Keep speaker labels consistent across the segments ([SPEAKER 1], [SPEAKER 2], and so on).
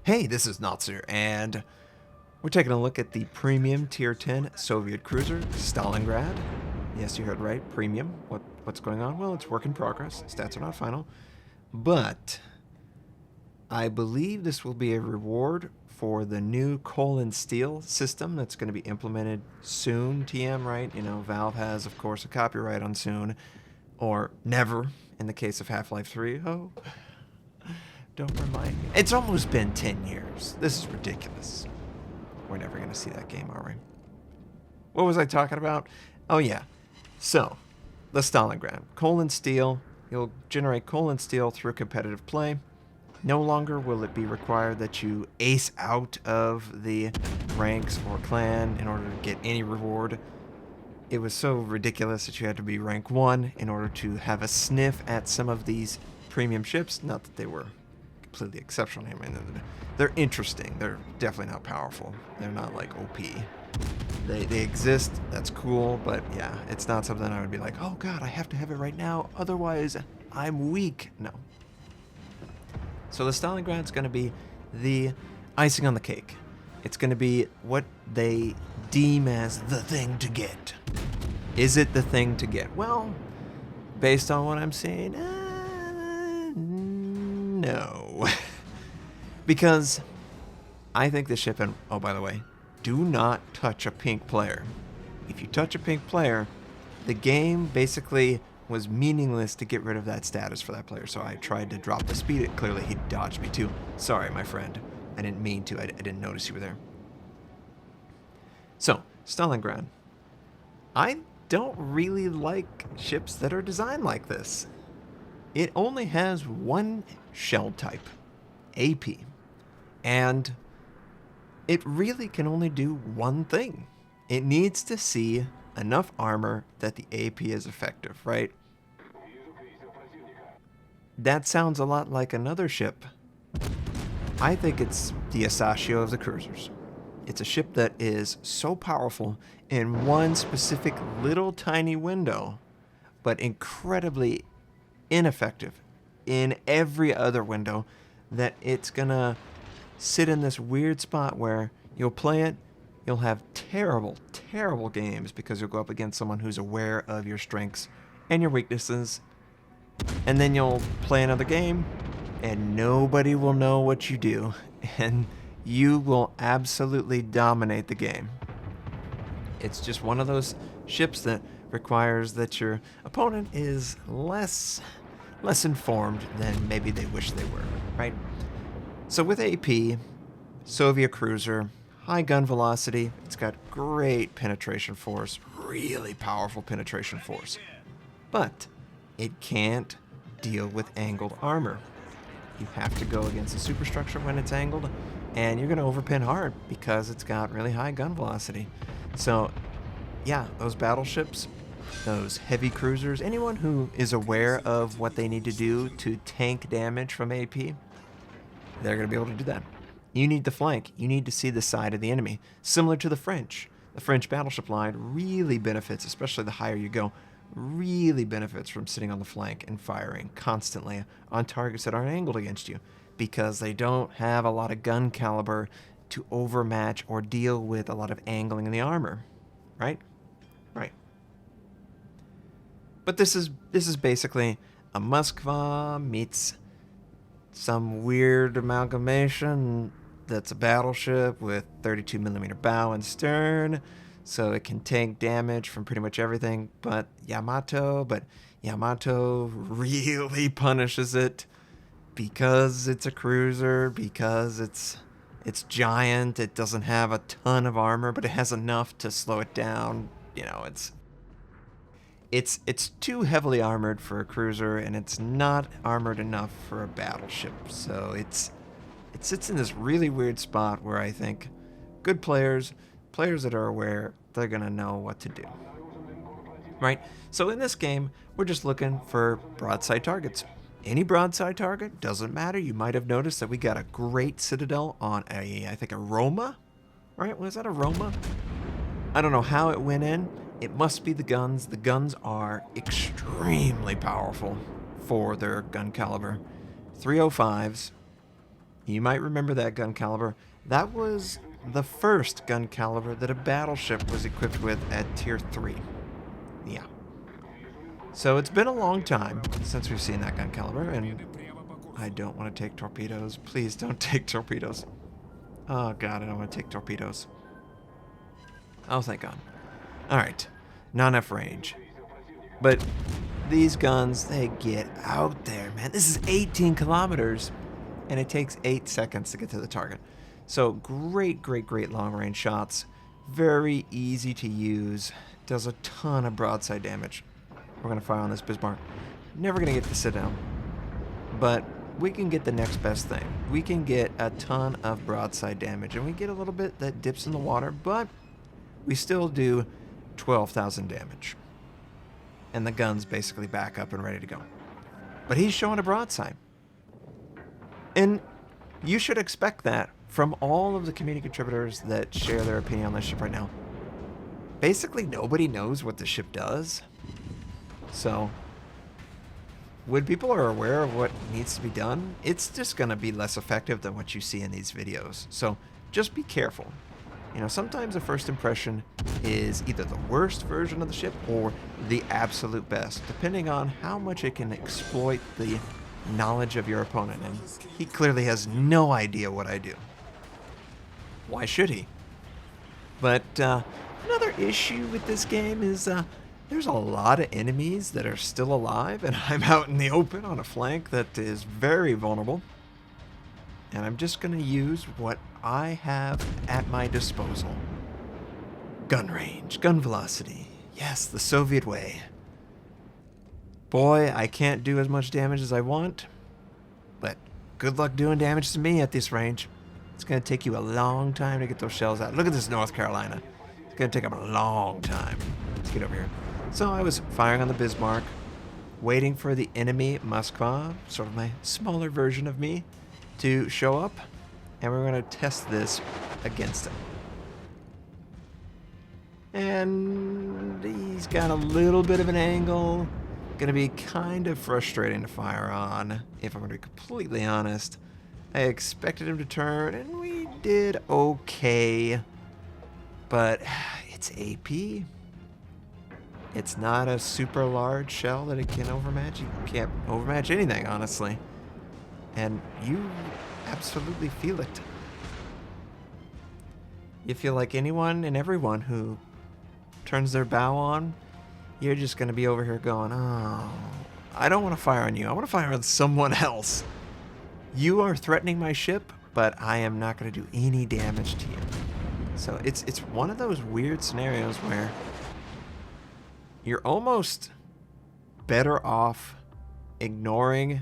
[SPEAKER 1] Hey, this is Notser, and we're taking a look at the premium tier 10 Soviet cruiser, Stalingrad. Yes, you heard right, premium. What's going on? Well, it's work in progress. Stats are not final. But I believe this will be a reward for the new coal and steel system that's going to be implemented soon, TM, right? You know, Valve has, of course, a copyright on soon, or never in the case of Half-Life 3. Oh, don't remind me. It's almost been 10 years. This is ridiculous. We're never going to see that game, are we? What was I talking about? Oh, yeah. So, the Stalingrad. Coal and steel. You'll generate coal and steel through competitive play. No longer will it be required that you ace out of the ranks or clan in order to get any reward. It was so ridiculous that you had to be rank 1 in order to have a sniff at some of these premium ships. Not that they were completely exceptional. I mean, they're interesting. They're definitely not powerful. They're not like OP. They exist. That's cool. But yeah, it's not something I would be like, oh god, I have to have it right now. Otherwise, I'm weak. No. So the Stalingrad's going to be the icing on the cake. It's going to be what they deem as the thing to get. Is it the thing to get? Well, based on what I'm seeing, no. Because I think the ship, and oh, by the way, do not touch a pink player. If you touch a pink player, the game basically was meaningless to get rid of that status for that player. So I tried to drop the speed. Clearly, he dodged me too. Sorry, my friend. I didn't mean to. I didn't notice you were there. So, Stalingrad. I don't really like ships that are designed like this. It only has one shell type, AP. And it really can only do one thing. It needs to see enough armor that the AP is effective, right? That sounds a lot like another ship. I think it's the Asashio of the cruisers. It's a ship that is so powerful in one specific little tiny window, but incredibly ineffective in every other window, that it's gonna sit in this weird spot where you'll play it, you'll have terrible, terrible games because you'll go up against someone who's aware of your strengths and your weaknesses, and then you'll play another game and nobody will know what you do, and you will absolutely dominate the game. It's just one of those ships that requires that your opponent is less informed than maybe they wish they were, right? So with AP, Soviet cruiser, high gun velocity, it's got great penetration force, really powerful penetration force. But it can't deal with angled armor. You have to go against the superstructure when it's angled, and you're going to overpin hard because it's got really high gun velocity. So yeah, those battleships, those heavy cruisers, anyone who is aware of what they need to do to tank damage from AP, they're going to be able to do that. You need the flank. You need to see the side of the enemy. Similar to the French. The French battleship line really benefits, especially the higher you go, really benefits from sitting on the flank and firing constantly on targets that aren't angled against you, because they don't have a lot of gun caliber to overmatch or deal with a lot of angling in the armor. Right? Right. But this is basically a Moskva meets some weird amalgamation that's a battleship with 32mm bow and stern, so it can tank damage from pretty much everything but Yamato really punishes it because it's a cruiser, because it's giant, it doesn't have a ton of armor, but it has enough to slow it down. You know, it's too heavily armored for a cruiser, and it's not armored enough for a battleship. So it sits in this really weird spot where I think good players that are aware, they're gonna know what to do. Right? So in this game, we're just looking for broadside targets. Any broadside target, doesn't matter. You might have noticed that we got a great citadel on I think a Roma, right? Was that a Roma? I don't know how it went in. It must be the guns. The guns are extremely powerful for their gun caliber. 305s, You might remember that gun caliber. That was the first gun caliber that a battleship was equipped with at Tier 3. Yeah. So it's been a long time since we've seen that gun caliber, and I don't want to take torpedoes. Please don't take torpedoes. Oh god, I don't want to take torpedoes. Oh, thank god. Alright, not enough range. But these guns, they get out there, man. This is 18 kilometers, and it takes 8 seconds to get to the target. So great, great, great long-range shots. Very easy to use. Does a ton of broadside damage. We're going to fire on this Bismarck. Never going to get to sit down. But we can get the next best thing. We can get a ton of broadside damage, and we get a little bit that dips in the water, but we still do 12,000 damage. And the gun's basically back up and ready to go. But he's showing a broadside. And you should expect that from all of the community contributors that share their opinion on this ship right now. Basically, nobody knows what the ship does. So, when people are aware of what needs to be done, it's just going to be less effective than what you see in these videos. So, just be careful. You know, sometimes a first impression is either the worst version of the ship or the absolute best, depending on how much it can exploit the knowledge of your opponent. And he clearly has no idea what I do. Why should he? But another issue with this game is there's a lot of enemies that are still alive, and I'm out in the open on a flank that is very vulnerable. And I'm just going to use what I have at my disposal. Gun range, gun velocity. Yes, the Soviet way. Boy, I can't do as much damage as I want, but good luck doing damage to me at this range. It's going to take you a long time to get those shells out. Look at this North Carolina. It's going to take them a long time. Let's get over here. So I was firing on the Bismarck, waiting for the enemy Moskva, sort of my smaller version of me, to show up, and we're going to test this against him. And he's got a little bit of an angle. Going to be kind of frustrating to fire on, if I'm going to be completely honest. I expected him to turn, and we did okay. But it's AP. It's not a super large shell that it can overmatch. You can't overmatch anything, honestly. And you absolutely feel it. You feel like anyone and everyone who turns their bow on, you're just going to be over here going, oh, I don't want to fire on you. I want to fire on someone else. You are threatening my ship, but I am not going to do any damage to you. So it's one of those weird scenarios where you're almost better off ignoring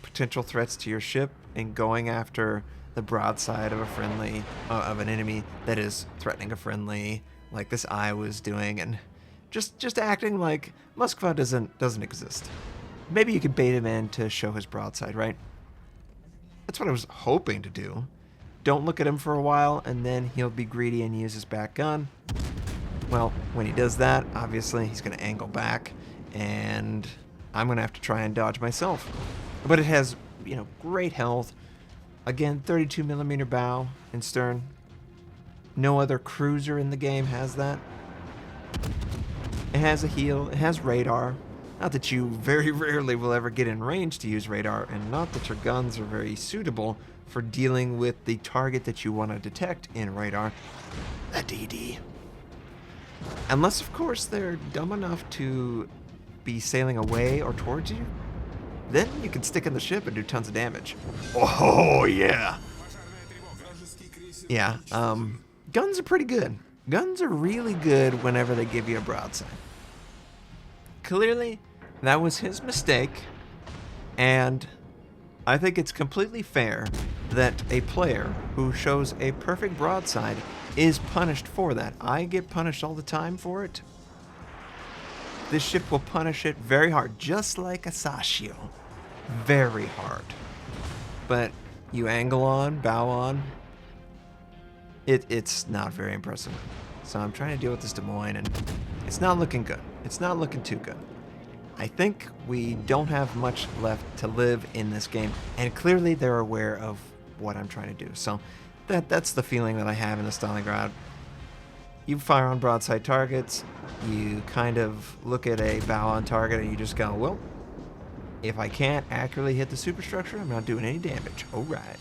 [SPEAKER 1] potential threats to your ship and going after the broadside of a friendly, of an enemy that is threatening a friendly, like this eye was doing, and just acting like Moskva doesn't exist. Maybe you could bait him in to show his broadside, right? That's what I was hoping to do. Don't look at him for a while, and then he'll be greedy and use his back gun. Well, when he does that, obviously he's going to angle back, and I'm going to have to try and dodge myself. But it has, you know, great health. Again, 32mm bow and stern. No other cruiser in the game has that. It has a heel. It has radar. Not that you very rarely will ever get in range to use radar, and not that your guns are very suitable for dealing with the target that you want to detect in radar, a DD. Unless, of course, they're dumb enough to be sailing away or towards you, then you can stick in the ship and do tons of damage. Oh, yeah. Yeah, guns are pretty good. Guns are really good whenever they give you a broadside. Clearly, that was his mistake, and I think it's completely fair that a player who shows a perfect broadside is punished for that. I get punished all the time for it. This ship will punish it very hard, just like a Sashio. Very hard. But you angle on, bow on, it's not very impressive. So I'm trying to deal with this Des Moines, and it's not looking good. It's not looking too good. I think we don't have much left to live in this game, and clearly they're aware of what I'm trying to do. So that's the feeling that I have in the Stalingrad. You fire on broadside targets, you kind of look at a bow on target and you just go, well, if I can't accurately hit the superstructure, I'm not doing any damage. All right.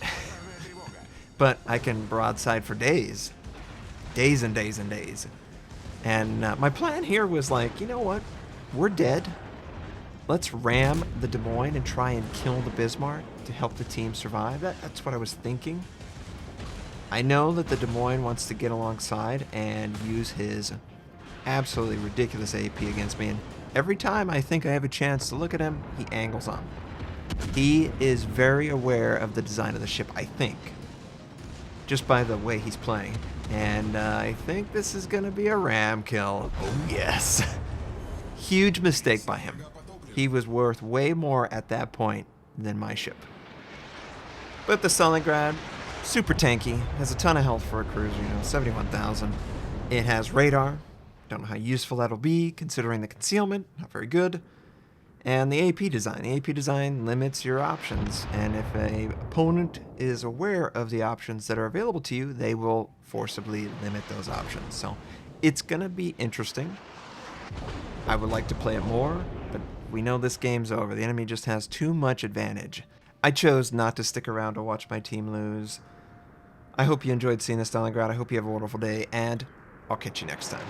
[SPEAKER 1] But I can broadside for days. Days and days and days. And my plan here was like, you know what? We're dead. Let's ram the Des Moines and try and kill the Bismarck to help the team survive. That's what I was thinking. I know that the Des Moines wants to get alongside and use his absolutely ridiculous AP against me. And every time I think I have a chance to look at him, he angles on. He is very aware of the design of the ship, I think. Just by the way he's playing. And I think this is going to be a ram kill. Oh, yes. Huge mistake by him. He was worth way more at that point than my ship. But the Stalingrad, super tanky, has a ton of health for a cruiser, 71,000. It has radar. Don't know how useful that'll be, considering the concealment. Not very good. And the AP design. The AP design limits your options, and if an opponent is aware of the options that are available to you, they will forcibly limit those options. So it's going to be interesting. I would like to play it more, but we know this game's over. The enemy just has too much advantage. I chose not to stick around to watch my team lose. I hope you enjoyed seeing the Stalingrad. I hope you have a wonderful day, and I'll catch you next time.